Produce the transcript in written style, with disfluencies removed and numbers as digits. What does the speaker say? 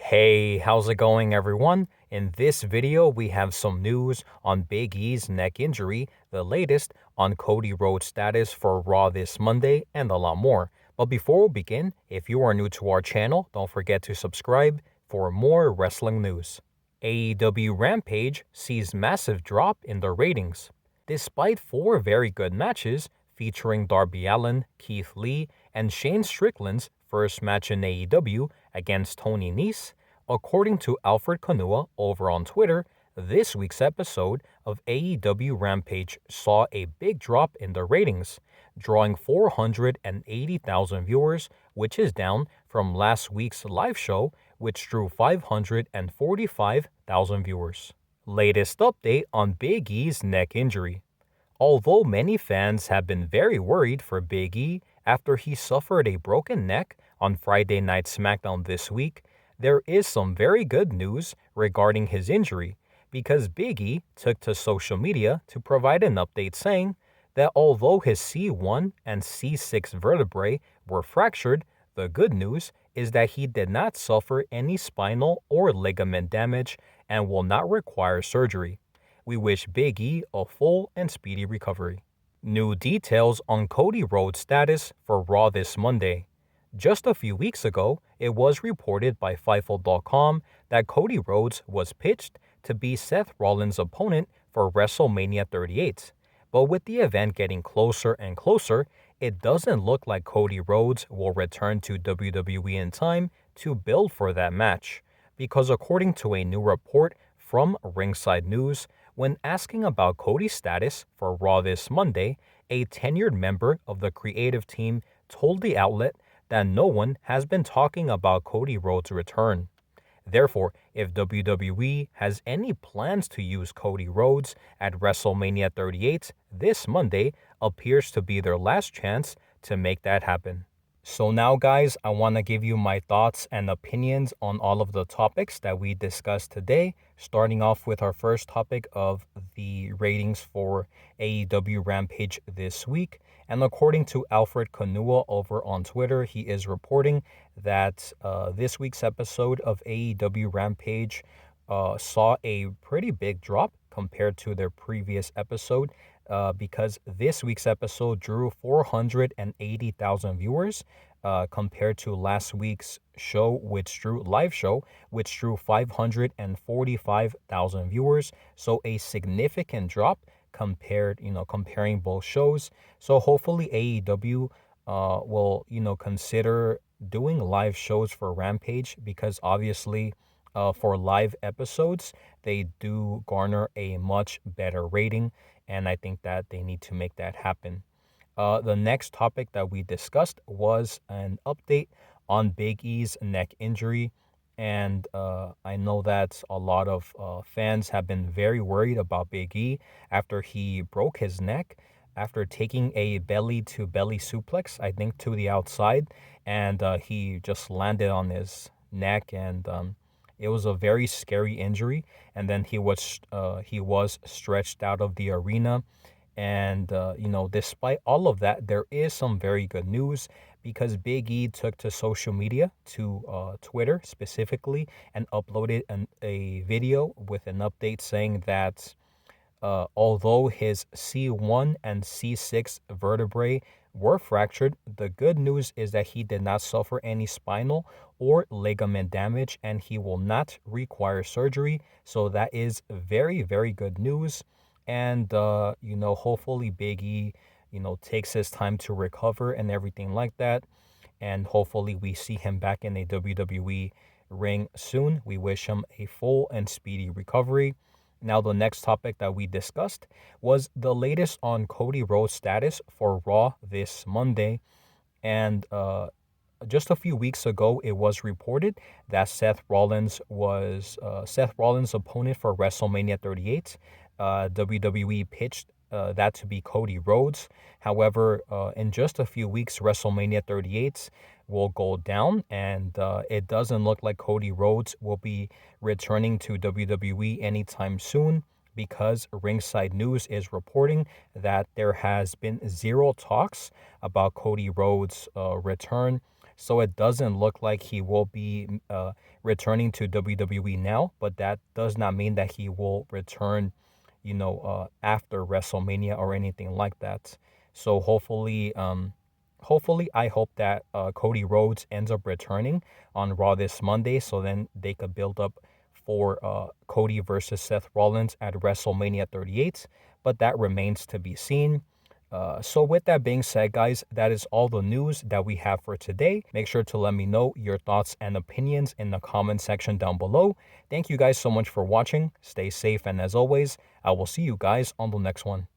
Hey, how's it going everyone? In this video, we have some news on Big E's neck injury, the latest on Cody Rhodes' status for Raw this Monday, and a lot more. But before we begin, if you are new to our channel, don't forget to subscribe for more wrestling news. AEW Rampage sees massive drop in the ratings. Despite 4 very good matches featuring Darby Allin, Keith Lee, and Shane Strickland's first match in AEW against Tony Nese, according to Alfred Kanua over on Twitter, this week's episode of AEW Rampage saw a big drop in the ratings, drawing 480,000 viewers, which is down from last week's live show, which drew 545,000 viewers. Latest update on Big E's neck injury. Although many fans have been very worried for Big E after he suffered a broken neck on Friday Night SmackDown this week, there is some very good news regarding his injury because Big E took to social media to provide an update saying that although his C1 and C6 vertebrae were fractured, the good news is that he did not suffer any spinal or ligament damage and will not require surgery. We wish Big E a full and speedy recovery. New details on Cody Rhodes' status for Raw this Monday. Just a few weeks ago, it was reported by Fightful.com that Cody Rhodes was pitched to be Seth Rollins' opponent for WrestleMania 38. But with the event getting closer and closer, it doesn't look like Cody Rhodes will return to WWE in time to build for that match. Because according to a new report from Ringside News, when asking about Cody's status for Raw this Monday, a tenured member of the creative team told the outlet that no one has been talking about Cody Rhodes' return. Therefore, if WWE has any plans to use Cody Rhodes at WrestleMania 38 this Monday appears to be their last chance to make that happen. So now guys, I want to give you my thoughts and opinions on all of the topics that we discussed today, starting off with our first topic of the ratings for AEW Rampage this week. And according to Alfred Kanua over on Twitter, he is reporting that this week's episode of AEW Rampage saw a pretty big drop compared to their previous episode. Because this week's episode drew 480,000 viewers compared to last week's show, which drew 545,000 viewers. So a significant drop comparing both shows. So hopefully AEW will, consider doing live shows for Rampage because obviously for live episodes, they do garner a much better rating. And I think that they need to make that happen. The next topic that we discussed was an update on Big E's neck injury. And I know that a lot of fans have been very worried about Big E after he broke his neck after taking a belly-to-belly suplex, I think, to the outside. And he just landed on his neck and it was a very scary injury, and then he was stretched out of the arena, and despite all of that, there is some very good news because Big E took to social media, to Twitter specifically, and uploaded a video with an update saying that although his C1 and C6 vertebrae were fractured, the good news is that he did not suffer any spinal or ligament damage and he will not require surgery. So that is very, very good news. And, hopefully Big E, takes his time to recover and everything like that. And hopefully we see him back in a WWE ring soon. We wish him a full and speedy recovery. Now, the next topic that we discussed was the latest on Cody Rhodes' status for Raw this Monday. And just a few weeks ago, it was reported that Seth Rollins was Seth Rollins' opponent for WrestleMania 38. WWE pitched that to be Cody Rhodes. However, in just a few weeks, WrestleMania 38 will go down, and it doesn't look like Cody Rhodes will be returning to WWE anytime soon because Ringside News is reporting that there has been zero talks about Cody Rhodes' return. So it doesn't look like he will be returning to WWE now, but that does not mean that he will return, after WrestleMania or anything like that. So hopefully, I hope that Cody Rhodes ends up returning on Raw this Monday, so then they could build up for Cody versus Seth Rollins at WrestleMania 38. But that remains to be seen. So with that being said, guys, that is all the news that we have for today. Make sure to let me know your thoughts and opinions in the comment section down below. Thank you guys so much for watching. Stay safe, and as always, I will see you guys on the next one.